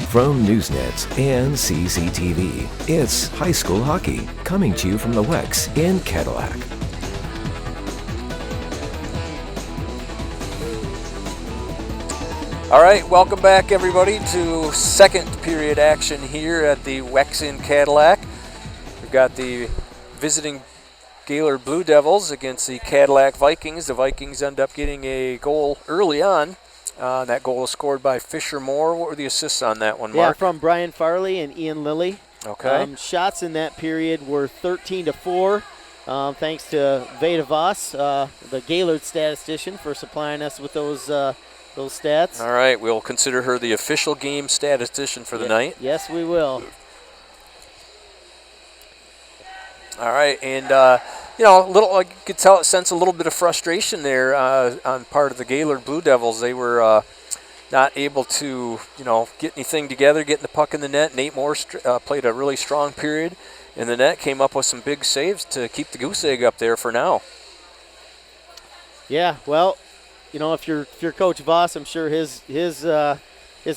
From Newsnet and CCTV, it's high school hockey coming to you from the WEX in Cadillac. All right, welcome back everybody to second period action here at the WEX in Cadillac. We've got the visiting Gaylord Blue Devils against the Cadillac Vikings. The Vikings end up getting a goal early on. That goal was scored by Fisher Moore. What were the assists on that one, Mark? Yeah, from Brian Farley and Ian Lilly. Okay. Shots in that period were 13-4, thanks to Veda Voss, the Gaylord statistician, for supplying us with those stats. All right, we'll consider her the official game statistician for the night. Yes, we will. All right, and I could sense a little bit of frustration there on part of the Gaylord Blue Devils. They were not able to, get anything together, getting the puck in the net. Nate Moore played a really strong period in the net, came up with some big saves to keep the goose egg up there for now. Yeah, well, if you're Coach Voss, I'm sure his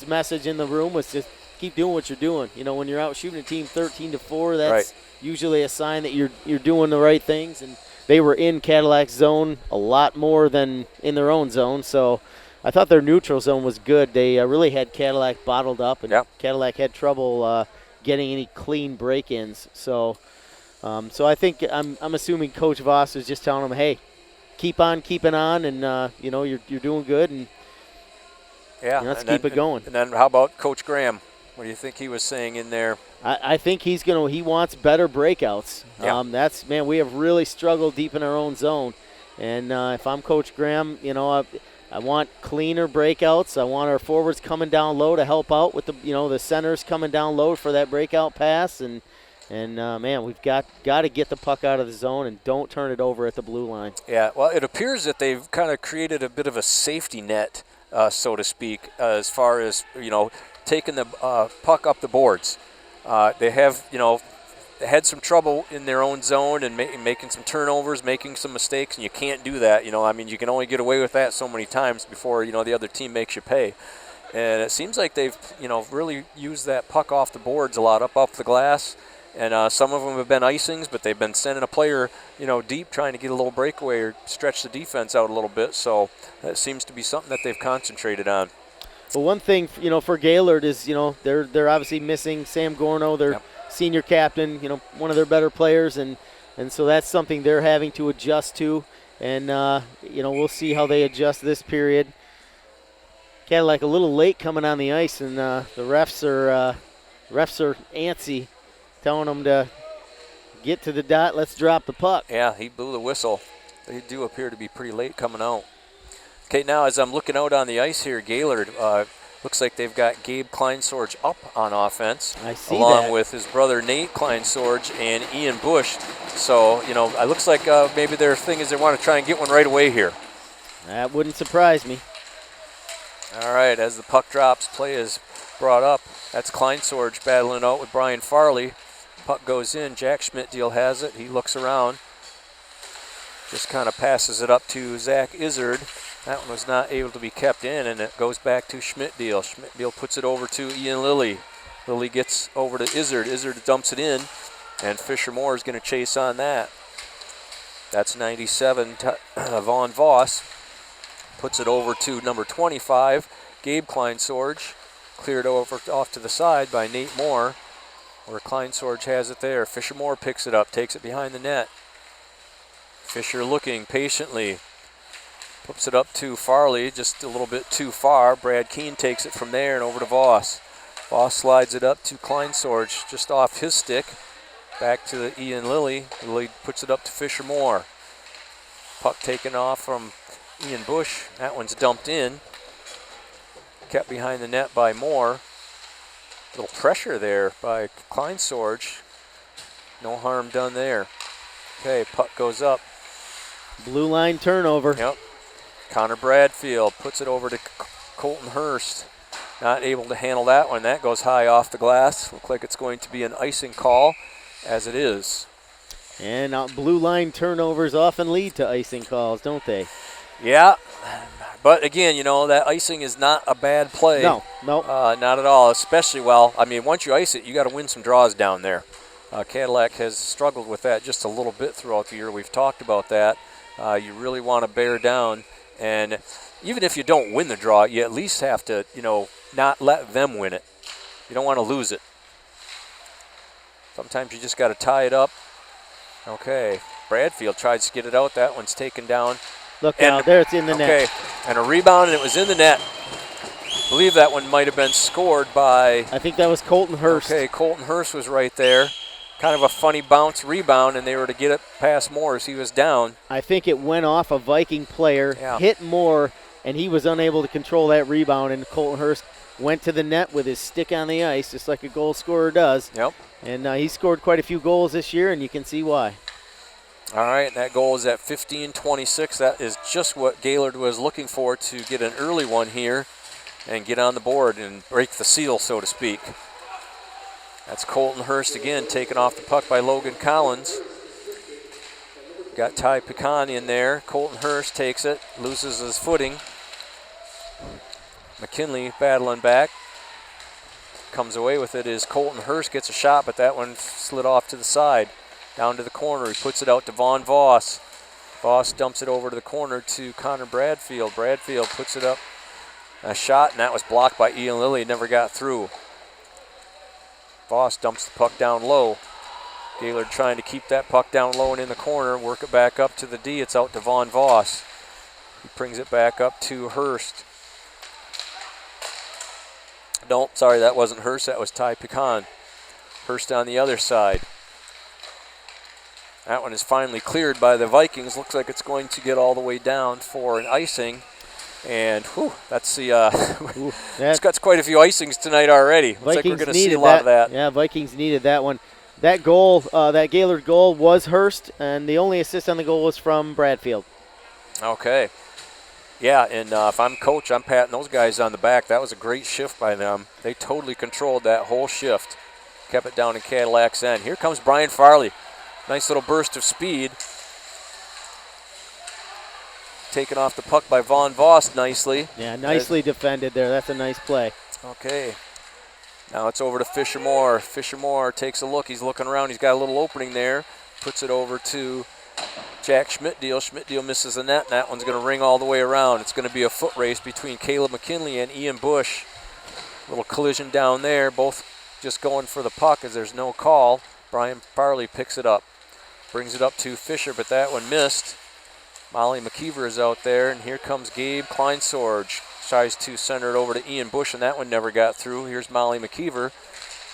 message in the room was just keep doing what you're doing. When you're out shooting a team 13-4, that's right. Usually a sign that you're doing the right things, and they were in Cadillac's zone a lot more than in their own zone. So I thought their neutral zone was good. They really had Cadillac bottled up, and Cadillac had trouble getting any clean break-ins. So I think I'm assuming Coach Voss is just telling them, hey, keep on keeping on, and you're doing good, and let's keep it going. And then how about Coach Graham? What do you think he was saying in there? I think he wants better breakouts. Yeah. We have really struggled deep in our own zone. And if I'm Coach Graham, I want cleaner breakouts. I want our forwards coming down low to help out with the centers coming down low for that breakout pass. And we've got to get the puck out of the zone and don't turn it over at the blue line. Yeah, well, it appears that they've kind of created a bit of a safety net, so to speak, as far as, taking the puck up the boards. They have, they had some trouble in their own zone and making some turnovers, making some mistakes, and you can't do that. You can only get away with that so many times before, the other team makes you pay. And it seems like they've, really used that puck off the boards a lot, up the glass. And some of them have been icings, but they've been sending a player, deep, trying to get a little breakaway or stretch the defense out a little bit. So that seems to be something that they've concentrated on. Well, one thing, for Gaylord is, they're obviously missing Sam Gorno, their senior captain, one of their better players, and so that's something they're having to adjust to. And, we'll see how they adjust this period. Cadillac a little late coming on the ice, and the refs are antsy, telling them to get to the dot, let's drop the puck. Yeah, he blew the whistle. They do appear to be pretty late coming out. Okay, now as I'm looking out on the ice here, Gaylord looks like they've got Gabe Kleinsorge up on offense. I see along that. with his brother Nate Kleinsorge and Ian Bush. So, it looks like maybe their thing is they want to try and get one right away here. That wouldn't surprise me. All right, as the puck drops, play is brought up. That's Kleinsorge battling out with Brian Farley. Puck goes in. Jack Schmidtdeal has it. He looks around. Just kind of passes it up to Zach Izzard. That one was not able to be kept in, and it goes back to Schmidtdeal. Schmidtdeal puts it over to Ian Lilly. Lilly gets over to Izzard. Izzard dumps it in, and Fisher Moore is going to chase on that. That's 97, Vaughn Voss. Puts it over to number 25, Gabe Kleinsorge. Cleared over off to the side by Nate Moore, where Kleinsorge has it there. Fisher Moore picks it up, takes it behind the net. Fisher looking patiently. Puts it up to Farley, just a little bit too far. Brad Keene takes it from there and over to Voss. Voss slides it up to Kleinsorge, just off his stick. Back to Ian Lilly. Lilly puts it up to Fisher Moore. Puck taken off from Ian Bush. That one's dumped in. Kept behind the net by Moore. Little pressure there by Kleinsorge. No harm done there. Okay, puck goes up. Blue line turnover. Yep. Connor Bradfield puts it over to Colton Hurst. Not able to handle that one. That goes high off the glass. Looks like it's going to be an icing call, as it is. And blue line turnovers often lead to icing calls, don't they? Yeah. But again, that icing is not a bad play. No. Not at all, especially, once you ice it, you got to win some draws down there. Cadillac has struggled with that just a little bit throughout the year. We've talked about that. You really want to bear down, and even if you don't win the draw, you at least have to, not let them win it. You don't want to lose it. Sometimes you just got to tie it up. Okay, Bradfield tries to get it out. That one's taken down. Look now, there it's in the net. Okay, and a rebound, and it was in the net. I believe that one might have been scored by... I think that was Colton Hurst. Okay, Colton Hurst was right there. Kind of a funny bounce rebound, and they were to get it past Moore as he was down. I think it went off a Viking player, hit Moore, and he was unable to control that rebound, and Colton Hurst went to the net with his stick on the ice, just like a goal scorer does. Yep. And he scored quite a few goals this year, and you can see why. All right, that goal is at 15-26. That is just what Gaylord was looking for, to get an early one here and get on the board and break the seal, so to speak. That's Colton Hurst again, taken off the puck by Logan Collins. Got Ty Pecan in there. Colton Hurst takes it, loses his footing. McKinley battling back. Comes away with it as Colton Hurst gets a shot, but that one slid off to the side. Down to the corner. He puts it out to Vaughn Voss. Voss dumps it over to the corner to Connor Bradfield. Bradfield puts it up. A shot, and that was blocked by Ian Lilly. Never got through. Voss dumps the puck down low. Gaylord trying to keep that puck down low and in the corner. Work it back up to the D. It's out to Vaughn Voss. He brings it back up to Hurst. Nope, sorry, that wasn't Hurst. That was Ty Pecan. Hurst on the other side. That one is finally cleared by the Vikings. Looks like it's going to get all the way down for an icing. And that's the it's got quite a few icings tonight already. Looks like we're going to see a lot of that. Yeah, Vikings needed that one. That goal, that Gaylord goal was Hurst, and the only assist on the goal was from Bradfield. Okay. Yeah, and if I'm coach, I'm patting those guys on the back. That was a great shift by them. They totally controlled that whole shift. Kept it down in Cadillac's end. Here comes Brian Farley. Nice little burst of speed. Taken off the puck by Vaughn Voss nicely. Yeah, nicely defended there. That's a nice play. Okay. Now it's over to Fisher Moore. Fisher Moore takes a look. He's looking around. He's got a little opening there. Puts it over to Jack Schmidtdeal. Schmidtdeal misses the net, and that one's going to ring all the way around. It's going to be a foot race between Caleb McKinley and Ian Bush. Little collision down there. Both just going for the puck as there's no call. Brian Farley picks it up. Brings it up to Fisher, but that one missed. Molly McKeever is out there, and here comes Gabe Kleinsorge. Tries to center it over to Ian Bush, and that one never got through. Here's Molly McKeever.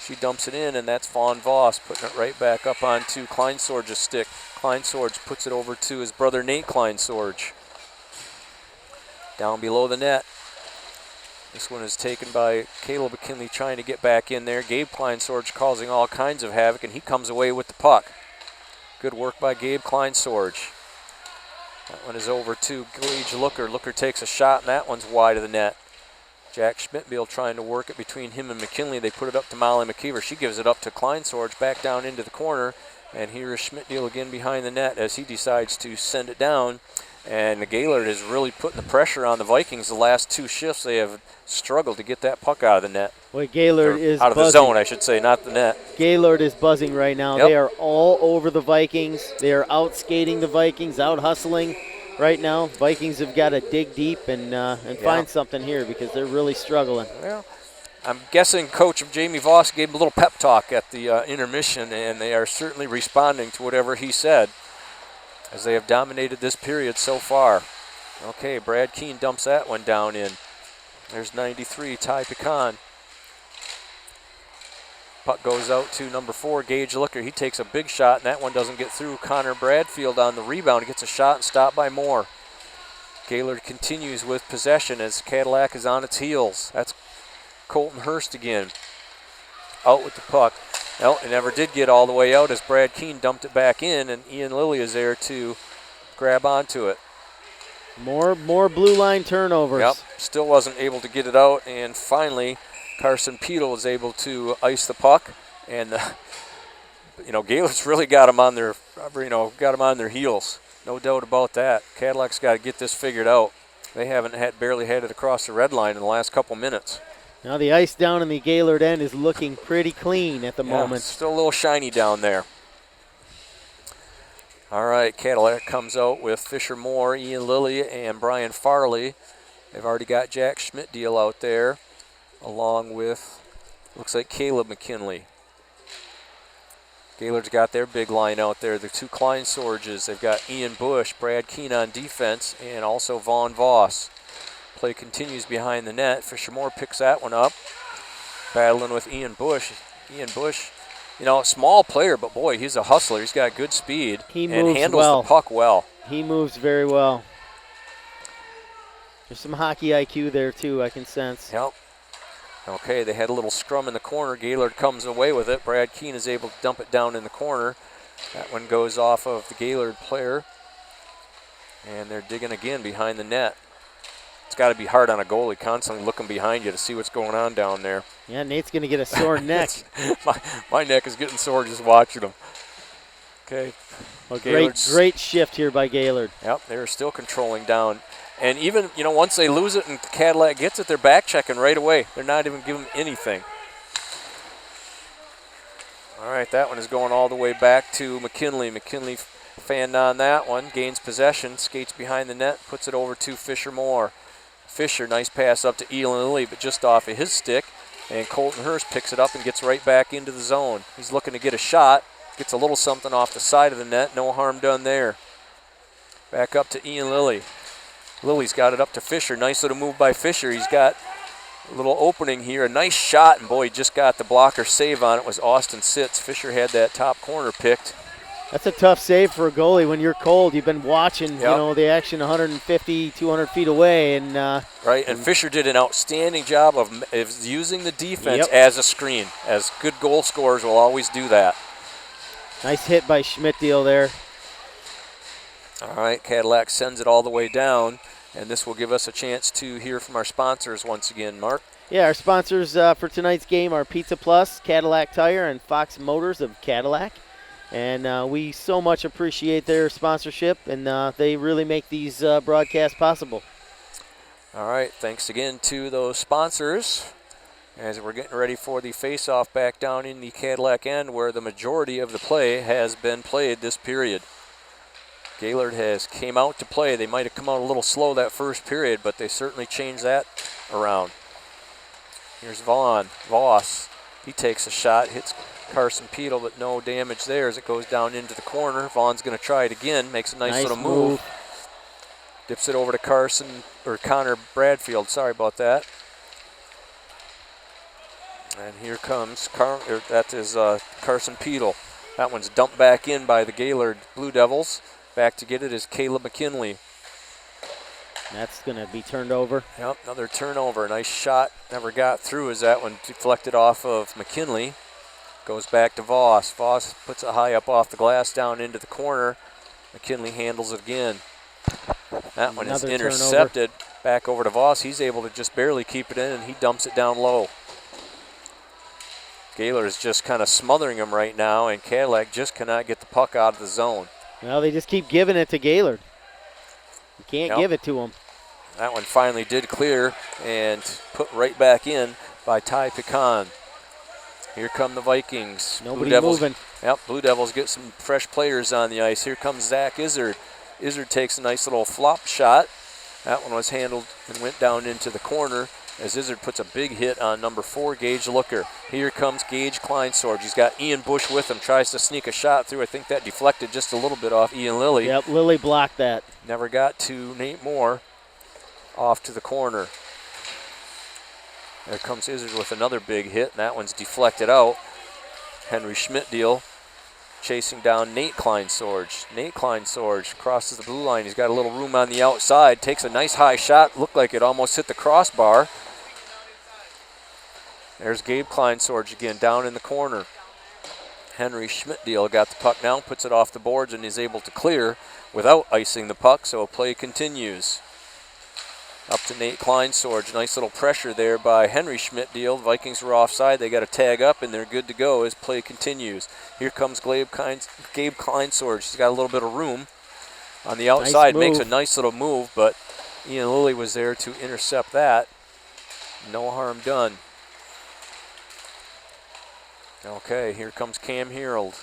She dumps it in, and that's Vaughn Voss putting it right back up onto Kleinsorge's stick. Kleinsorge puts it over to his brother Nate Kleinsorge. Down below the net. This one is taken by Caleb McKinley trying to get back in there. Gabe Kleinsorge causing all kinds of havoc, and he comes away with the puck. Good work by Gabe Kleinsorge. That one is over to Gage Looker. Looker takes a shot, and that one's wide of the net. Jack Schmidtdeal trying to work it between him and McKinley. They put it up to Molly McKeever. She gives it up to Kleinsorge, back down into the corner. And here is Schmidtdeal again behind the net as he decides to send it down. And the Gaylord is really putting the pressure on the Vikings. The last two shifts, they have struggled to get that puck out of the net. Boy, Gaylord is out of the zone, I should say, not the net. Gaylord is buzzing right now. Yep. They are all over the Vikings. They are out skating the Vikings, out hustling right now. Vikings have got to dig deep and find something here because they're really struggling. Well, I'm guessing Coach Jamie Voss gave him a little pep talk at the intermission, and they are certainly responding to whatever he said as they have dominated this period so far. Okay, Brad Keene dumps that one down in. There's 93, Ty Pecan. Puck goes out to number 4, Gage Looker. He takes a big shot, and that one doesn't get through. Connor Bradfield on the rebound. He gets a shot and stopped by Moore. Gaylord continues with possession as Cadillac is on its heels. That's Colton Hurst again. Out with the puck. Well, it never did get all the way out as Brad Keene dumped it back in, and Ian Lilly is there to grab onto it. More blue line turnovers. Yep, still wasn't able to get it out, and finally Carson Peetle was able to ice the puck, and Gaylord's really got them on their, heels. No doubt about that. Cadillac's got to get this figured out. They haven't barely had it across the red line in the last couple minutes. Now the ice down in the Gaylord end is looking pretty clean at the moment. Still a little shiny down there. All right, Cadillac comes out with Fisher Moore, Ian Lilly, and Brian Farley. They've already got Jack Schmidtdeal out there, along with, looks like Caleb McKinley. Gaylord's got their big line out there. The two Kleinsorges. They've got Ian Bush, Brad Keene on defense, and also Vaughn Voss. Play continues behind the net. Fisher Moore picks that one up, battling with Ian Bush. Ian Bush, small player, but boy, he's a hustler. He's got good speed and handles the puck well. He moves very well. There's some hockey IQ there, too, I can sense. Yep. Okay, they had a little scrum in the corner. Gaylord comes away with it. Brad Keene is able to dump it down in the corner. That one goes off of the Gaylord player. And they're digging again behind the net. It's got to be hard on a goalie, constantly looking behind you to see what's going on down there. Yeah, Nate's going to get a sore neck. my neck is getting sore just watching them. Okay. Well, great shift here by Gaylord. Yep, they're still controlling down. And even, once they lose it and Cadillac gets it, they're back checking right away. They're not even giving them anything. All right, that one is going all the way back to McKinley. McKinley fanned on that one, gains possession, skates behind the net, puts it over to Fisher Moore. Fisher, nice pass up to Ian Lilly, but just off of his stick. And Colton Hurst picks it up and gets right back into the zone. He's looking to get a shot, gets a little something off the side of the net, no harm done there. Back up to Ian Lilly. Lilly's got it up to Fisher. Nice little move by Fisher. He's got a little opening here. A nice shot, and boy, he just got the blocker save on it. Was Austin Sitz. Fisher had that top corner picked. That's a tough save for a goalie when you're cold. You've been watching, the action 150, 200 feet away. Right, and Fisher did an outstanding job of using the defense as a screen, as good goal scorers will always do that. Nice hit by Schmidtdeal there. All right, Cadillac sends it all the way down, and this will give us a chance to hear from our sponsors once again, Mark. Yeah, our sponsors for tonight's game are Pizza Plus, Cadillac Tire, and Fox Motors of Cadillac. And we so much appreciate their sponsorship, and they really make these broadcasts possible. All right, thanks again to those sponsors as we're getting ready for the face-off back down in the Cadillac end where the majority of the play has been played this period. Gaylord has came out to play. They might have come out a little slow that first period, but they certainly changed that around. Here's Voss. He takes a shot, hits Carson Peedle, but no damage there as it goes down into the corner. Vaughn's going to try it again, makes a nice little move. Dips it over to Connor Bradfield. Sorry about that. And here comes Carson Peedle. That one's dumped back in by the Gaylord Blue Devils. Back to get it is Caleb McKinley. That's going to be turned over. Yep, another turnover. Nice shot. Never got through as that one deflected off of McKinley. Goes back to Voss. Voss puts it high up off the glass down into the corner. McKinley handles it again. That one is intercepted. Turnover. Back over to Voss. He's able to just barely keep it in, and he dumps it down low. Gaylord is just kind of smothering him right now, and Cadillac just cannot get the puck out of the zone. Well, they just keep giving it to Gaylord. You can't give it to them. That one finally did clear and put right back in by Ty Pecan. Here come the Vikings. Nobody moving. Yep, Blue Devils get some fresh players on the ice. Here comes Zach Izzard. Izzard takes a nice little flop shot. That one was handled and went down into the corner as Izzard puts a big hit on number 4, Gage Looker. Here comes Gage Kleinsorge. He's got Ian Bush with him, tries to sneak a shot through. I think that deflected just a little bit off Ian Lilly. Yep, Lilly blocked that. Never got to Nate Moore. Off to the corner. There comes Izzard with another big hit, and that one's deflected out. Henry Schmidtdeal chasing down Nate Kleinsorge. Nate Kleinsorge crosses the blue line. He's got a little room on the outside, takes a nice high shot. Looked like it almost hit the crossbar. There's Gabe Kleinsorge again down in the corner. Henry Schmidtdeal got the puck now, puts it off the boards, and is able to clear without icing the puck, so play continues. Up to Nate Kleinsorge. Nice little pressure there by Henry Schmidtdeal. Vikings were offside. They got a tag up, and they're good to go as play continues. Here comes Gabe Kleinsorge. He's got a little bit of room on the outside. Nice makes a nice little move, but Ian Lilly was there to intercept that. No harm done. Okay, here comes Cam Harold.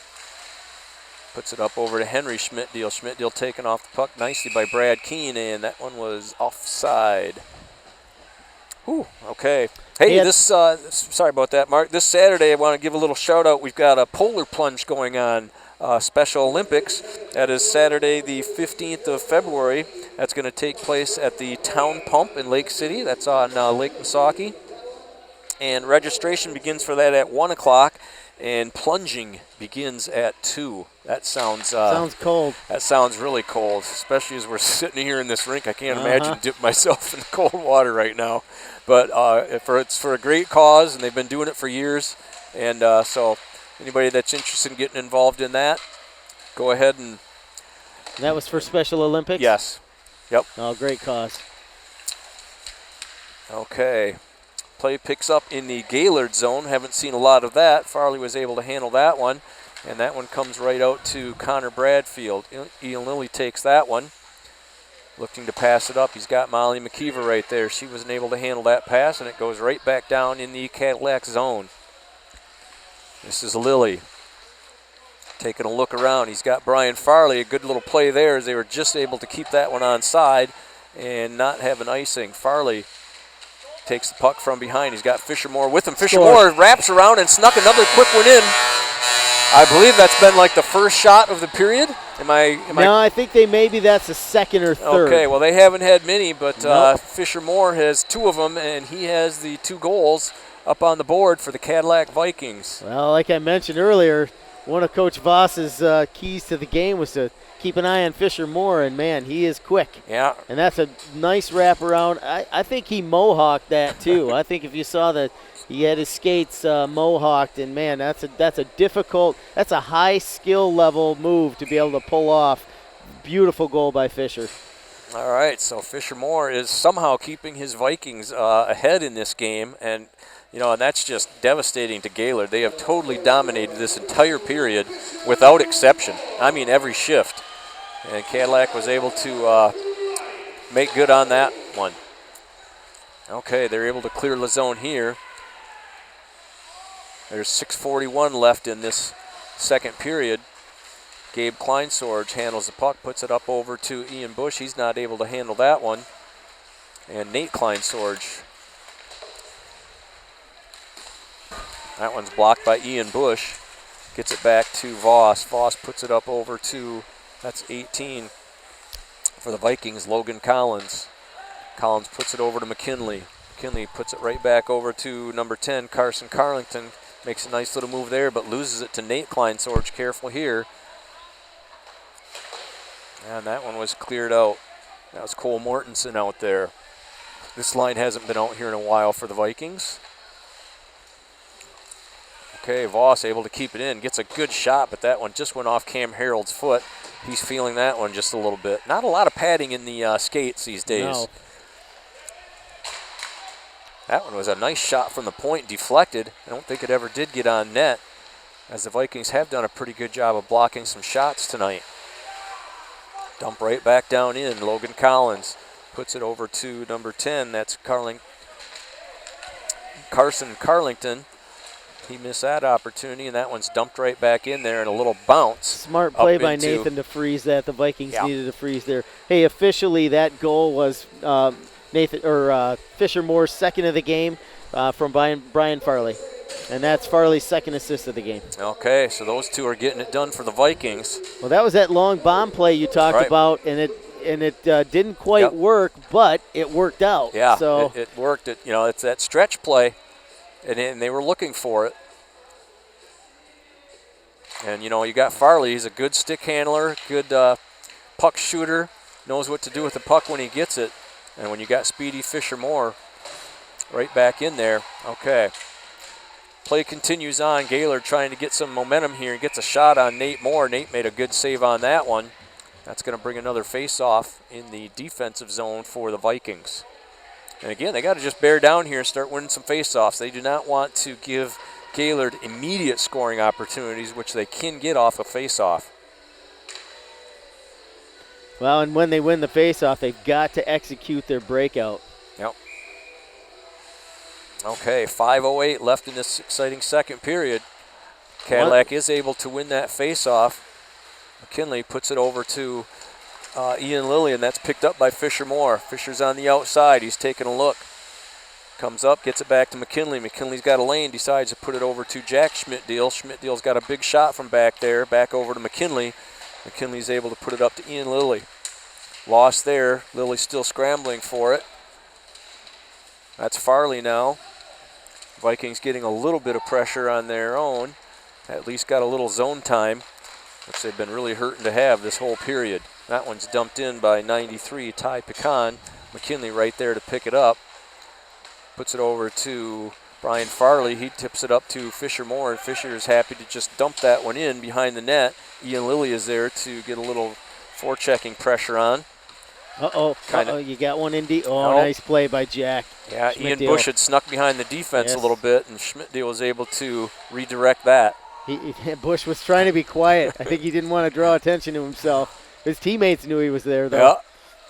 Puts it up over to Henry Schmidtdeal. Schmidtdeal taken off the puck nicely by Brad Keene, and that one was offside. Whew, okay. Hey, sorry about that, Mark. This Saturday, I want to give a little shout out. We've got a polar plunge going on, Special Olympics. That is Saturday, the 15th of February. That's going to take place at the Town Pump in Lake City. That's on Lake Missaukee. And registration begins for that at 1 o'clock, and plunging begins at 2. That sounds cold. That sounds really cold, especially as we're sitting here in this rink. I can't imagine dipping myself in the cold water right now. But it's for a great cause, and they've been doing it for years. And so anybody that's interested in getting involved in that, go ahead and. That was for Special Olympics? Yes. Yep. Oh, great cause. Okay. Play picks up in the Gaylord zone. Haven't seen a lot of that. Farley was able to handle that one. And that one comes right out to Connor Bradfield. Ian Lilly takes that one. Looking to pass it up. He's got Molly McKeever right there. She wasn't able to handle that pass, and it goes right back down in the Cadillac zone. This is Lilly. Taking a look around. He's got Brian Farley. A good little play there as they were just able to keep that one onside and not have an icing. Farley takes the puck from behind. He's got Fisher Moore with him. Fisher Moore wraps around and snuck another quick one in. I believe that's been like the first shot of the period. I think maybe that's the second or third. Okay, well, they haven't had many, but Fisher Moore has 2 of them, and he has the 2 goals up on the board for the Cadillac Vikings. Well, like I mentioned earlier, one of Coach Voss's keys to the game was to keep an eye on Fisher Moore, and, man, he is quick. Yeah. And that's a nice wraparound. I think he mohawked that, too. I think if you saw that, he had his skates mohawked, and, man, that's a high skill level move to be able to pull off. Beautiful goal by Fisher. All right, so Fisher Moore is somehow keeping his Vikings ahead in this game, and that's just devastating to Gaylord. They have totally dominated this entire period without exception. I mean, every shift. And Cadillac was able to make good on that one. Okay, they're able to clear the zone here. There's 6:41 left in this second period. Gabe Kleinsorge handles the puck, puts it up over to Ian Bush. He's not able to handle that one. And Nate Kleinsorge. That one's blocked by Ian Bush. Gets it back to Voss. Voss puts it up over to, that's 18 for the Vikings, Logan Collins. Collins puts it over to McKinley. McKinley puts it right back over to number 10, Carson Carlington. Makes a nice little move there, but loses it to Nate Kleinsorge. Careful here. And that one was cleared out. That was Cole Mortensen out there. This line hasn't been out here in a while for the Vikings. Okay, Voss able to keep it in. Gets a good shot, but that one just went off Cam Harold's foot. He's feeling that one just a little bit. Not a lot of padding in the skates these days. No. That one was a nice shot from the point, deflected. I don't think it ever did get on net, as the Vikings have done a pretty good job of blocking some shots tonight. Dump right back down in. Logan Collins puts it over to number 10. That's Carson Carlington. He missed that opportunity, and that one's dumped right back in there, and a little bounce. Smart play by Nathan to freeze that. The Vikings needed to freeze there. Hey, officially that goal was Fisher Moore's second of the game from Brian Farley. And that's Farley's second assist of the game. Okay, so those two are getting it done for the Vikings. Well, that was that long bomb play you talked about, and it didn't quite work, but it worked out. Yeah, so it worked. It's that stretch play, and they were looking for it. And, you got Farley. He's a good stick handler, good puck shooter, knows what to do with the puck when he gets it. And when you got speedy Fisher Moore right back in there, okay. Play continues on. Gaylord trying to get some momentum here. He gets a shot on Nate Moore. Nate made a good save on that one. That's going to bring another face-off in the defensive zone for the Vikings. And again, they got to just bear down here and start winning some face-offs. They do not want to give Gaylord immediate scoring opportunities, which they can get off a face-off. Well, and when they win the faceoff, they've got to execute their breakout. Yep. Okay, 5:08 left in this exciting second period. Cadillac is able to win that faceoff. McKinley puts it over to Ian Lilly, and that's picked up by Fisher Moore. Fisher's on the outside. He's taking a look. Comes up, gets it back to McKinley. McKinley's got a lane, decides to put it over to Jack Schmidtdeal. Schmidtdeal's got a big shot from back there, back over to McKinley. McKinley's able to put it up to Ian Lilly. Lost there. Lilly's still scrambling for it. That's Farley now. Vikings getting a little bit of pressure on their own. At least got a little zone time, which they've been really hurting to have this whole period. That one's dumped in by 93, Ty Pecan. McKinley right there to pick it up. Puts it over to Brian Farley. He tips it up to Fisher Moore, and Fisher is happy to just dump that one in behind the net. Ian Lilly is there to get a little forechecking pressure on. You got one in deep. Nope. Nice play by Jack. Yeah, Ian Bush had snuck behind the defense a little bit, and Schmidtdeal was able to redirect that. Bush was trying to be quiet. I think he didn't want to draw attention to himself. His teammates knew he was there, though.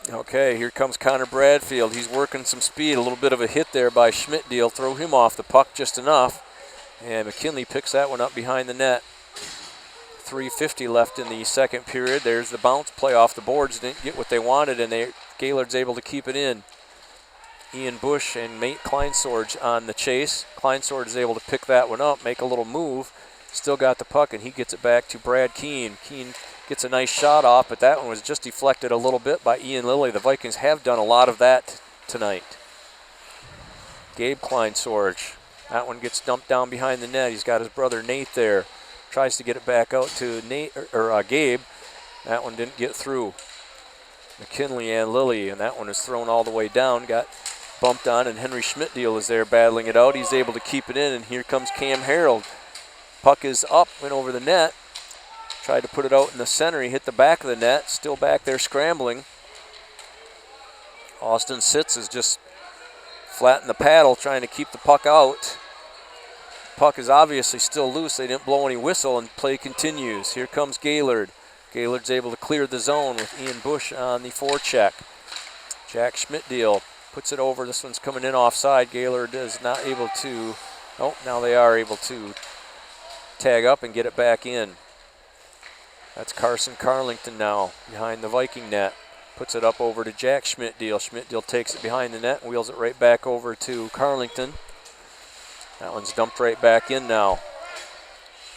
Yeah. Okay, here comes Connor Bradfield. He's working some speed. A little bit of a hit there by Schmidtdeal. Throw him off the puck just enough. And McKinley picks that one up behind the net. 3:50 left in the second period. There's the bounce play off the boards. Didn't get what they wanted, and Gaylord's able to keep it in. Ian Bush and Mate Kleinsorge on the chase. Kleinsorge is able to pick that one up, make a little move. Still got the puck, and he gets it back to Brad Keene. Keene gets a nice shot off, but that one was just deflected a little bit by Ian Lilly. The Vikings have done a lot of that tonight. Gabe Kleinsorge. That one gets dumped down behind the net. He's got his brother Nate there. Tries to get it back out to Gabe. That one didn't get through. McKinley and Lilly, and that one is thrown all the way down. Got bumped on, and Henry Schmidtdeal is there battling it out. He's able to keep it in, and here comes Cam Harold. Puck is up, went over the net. Tried to put it out in the center. He hit the back of the net. Still back there scrambling. Austin Sitz is just flattening the paddle, trying to keep the puck out. Puck is obviously still loose. They didn't blow any whistle, and play continues. Here comes Gaylord. Gaylord's able to clear the zone with Ian Bush on the forecheck. Jack Schmidtdeal puts it over. This one's coming in offside. Gaylord is not able to. Oh, now they are able to tag up and get it back in. That's Carson Carlington now behind the Viking net. Puts it up over to Jack Schmidtdeal. Schmidtdeal takes it behind the net, wheels it right back over to Carlington. That one's dumped right back in now.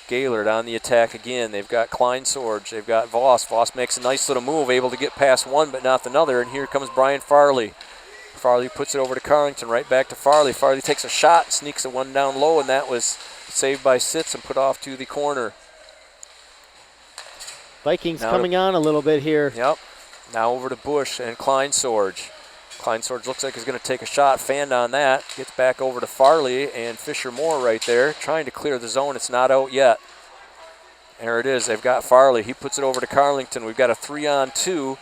Gaylord on the attack again. They've got Kleinsorge. They've got Voss. Voss makes a nice little move, able to get past one but not another. And here comes Brian Farley. Farley puts it over to Carlington, right back to Farley. Farley takes a shot, sneaks a one down low, and that was saved by Sitz and put off to the corner. Vikings now coming on a little bit here. Yep. Now over to Bush and Kleinsorge. Kleinsorge looks like he's going to take a shot. Fanned on that. Gets back over to Farley and Fisher Moore right there. Trying to clear the zone. It's not out yet. There it is. They've got Farley. He puts it over to Carlington. We've got a 3-on-2.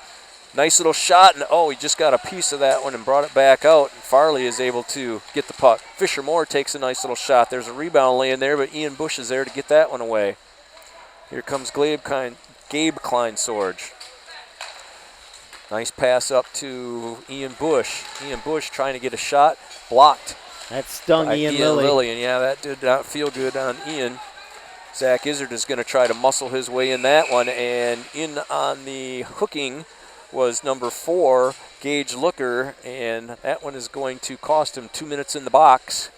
Nice little shot. And he just got a piece of that one and brought it back out. And Farley is able to get the puck. Fisher Moore takes a nice little shot. There's a rebound laying there, but Ian Bush is there to get that one away. Here comes Gabe Kleinsorge. Nice pass up to Ian Bush. Ian Bush trying to get a shot. Blocked. That stung Ian Lilly. And yeah, that did not feel good on Ian. Zach Izzard is going to try to muscle his way in that one. And in on the hooking was number 4, Gage Looker. And that one is going to cost him 2 minutes in the box.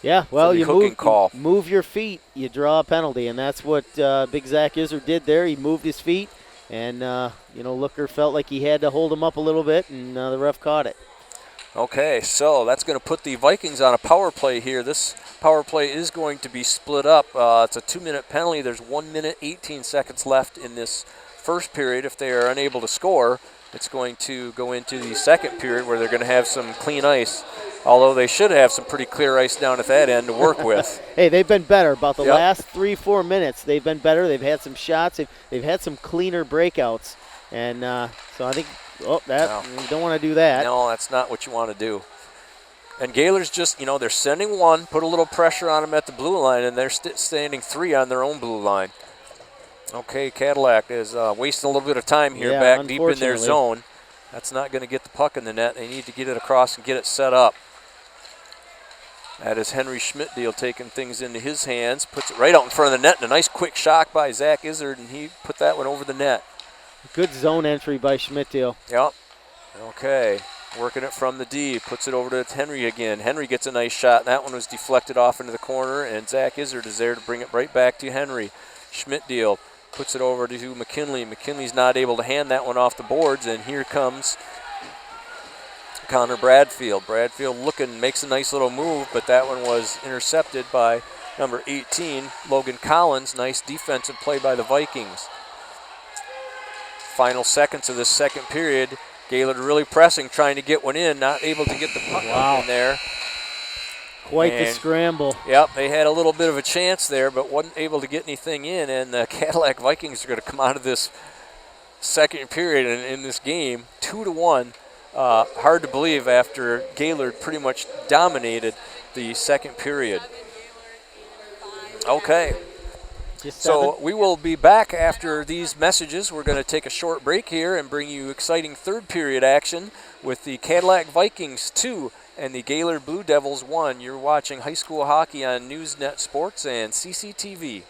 Yeah, well, you move your feet, you draw a penalty. And that's what big Zach Izzard did there. He moved his feet. And, Looker felt like he had to hold him up a little bit, and the ref caught it. Okay, so that's going to put the Vikings on a power play here. This power play is going to be split up. It's a 2-minute penalty. There's 1 minute, 18 seconds left in this first period. If they are unable to score, it's going to go into the second period where they're going to have some clean ice, although they should have some pretty clear ice down at that end to work with. Hey, they've been better. About the last 3-4 minutes, they've been better. They've had some shots. They've had some cleaner breakouts. And so I think, you don't want to do that. No, that's not what you want to do. And Gaylord's just, they're sending one, put a little pressure on them at the blue line, and they're standing 3 on their own blue line. Okay, Cadillac is wasting a little bit of time here, Yeah, back deep in their unfortunately. zone. That's not going to get the puck in the net. They need to get it across and get it set up. That is Henry Schmidtdeal taking things into his hands, puts it right out in front of the net, and a nice quick shot by Zach Izzard, and he put that one over the net. Good zone entry by Schmidtdeal. Yep. Okay. Working it from the D, puts it over to Henry again. Henry gets a nice shot, and that one was deflected off into the corner, and Zach Izzard is there to bring it right back to Henry. Schmidtdeal puts it over to McKinley. McKinley's not able to hand that one off the boards, and here comes Connor Bradfield. Bradfield makes a nice little move, but that one was intercepted by number 18, Logan Collins. Nice defensive play by the Vikings. Final seconds of this second period. Gaylord really pressing, trying to get one in, not able to get the puck up in there. Quite the scramble. Yep, they had a little bit of a chance there, but wasn't able to get anything in, and the Cadillac Vikings are going to come out of this second period in this game 2-1. Hard to believe after Gaylord pretty much dominated the second period. Okay. So we will be back after these messages. We're going to take a short break here and bring you exciting third period action with the Cadillac Vikings 2 and the Gaylord Blue Devils 1. You're watching high school hockey on Newsnet Sports and CCTV.